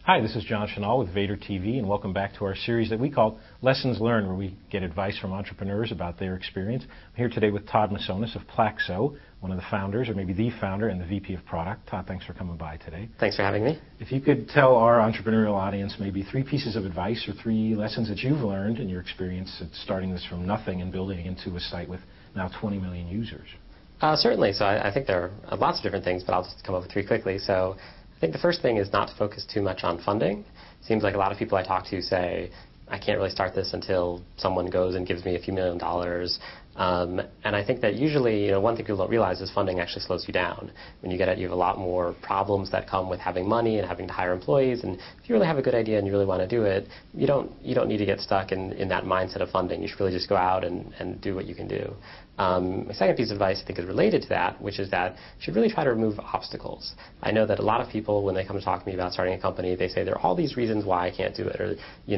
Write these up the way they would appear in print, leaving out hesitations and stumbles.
Hi, this is John Chenal with Vader TV, and welcome back to our series that we call Lessons Learned, where we get advice from entrepreneurs about their experience. I'm here today with Todd Masonis of Plaxo, one of the founders, or maybe the founder, and the VP of Product. Todd, thanks for coming by today. Thanks for having me. If you could tell our entrepreneurial audience maybe 3 pieces of advice or 3 lessons that you've learned in your experience at starting this from nothing and building it into a site with now 20 million users. Certainly. So I think there are lots of different things, but I'll just come up with 3 quickly. So I think the first thing is not to focus too much on funding. Seems like a lot of people I talk to say, I can't really start this until someone goes and gives me a few $1 million. And I think that usually, one thing people don't realize is funding actually slows you down. When you have a lot more problems that come with having money and having to hire employees. And if you really have a good idea and you really want to do it, you don't need to get stuck in that mindset of funding. You should really just go out and do what you can do. My second piece of advice I think is related to that, which is that you should really try to remove obstacles. I know that a lot of people, when they come to talk to me about starting a company, they say there are all these reasons why I can't do it, or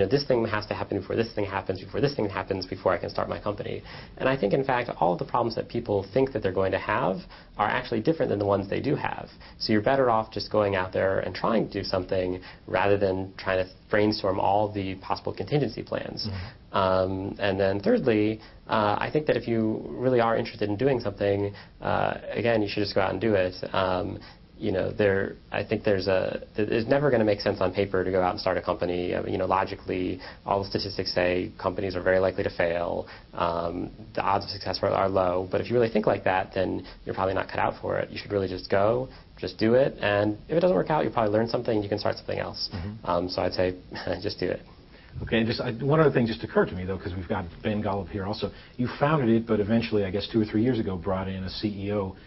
this thing has to happen before this thing happens, before this thing happens, before I can start my company. And I think, in fact, all of the problems that people think that they're going to have are actually different than the ones they do have. So you're better off just going out there and trying to do something rather than trying to brainstorm all the possible contingency plans. Mm-hmm. And then thirdly, I think that if you really are interested in doing something, again, you should just go out and do it. I think it's never going to make sense on paper to go out and start a company. Logically, all the statistics say companies are very likely to fail. The odds of success are low. But if you really think like that, then you're probably not cut out for it. You should really just go, just do it. And if it doesn't work out, you'll probably learn something and you can start something else. Mm-hmm. So I'd say just do it. Okay, and one other thing just occurred to me, though, because we've got Ben Golub here also. You founded it, but eventually, I guess 2 or 3 years ago, brought in a CEO.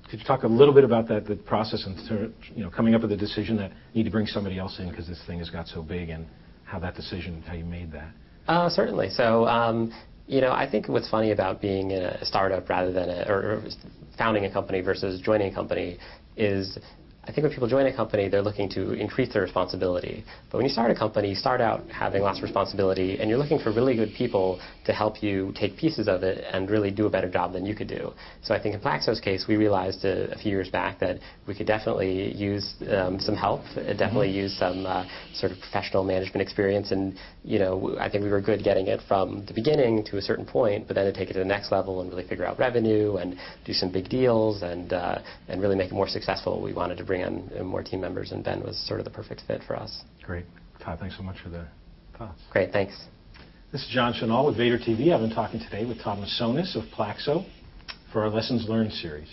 Could you talk a little bit about that, the process and coming up with the decision that you need to bring somebody else in because this thing has got so big, and how you made that? Certainly. So, I think what's funny about being in a startup rather than or founding a company versus joining a company is, I think when people join a company, they're looking to increase their responsibility. But when you start a company, you start out having lots of responsibility, and you're looking for really good people to help you take pieces of it and really do a better job than you could do. So I think in Plaxo's case, we realized a few years back that we could definitely use some help, definitely use some sort of professional management experience. And I think we were good getting it from the beginning to a certain point, but then to take it to the next level and really figure out revenue and do some big deals and really make it more successful. We wanted to bring on more team members, and Ben was sort of the perfect fit for us. Great. Todd, thanks so much for the thoughts. Great, thanks. This is John Chenal with Vader TV. I've been talking today with Todd Masonis of Plaxo for our Lessons Learned series.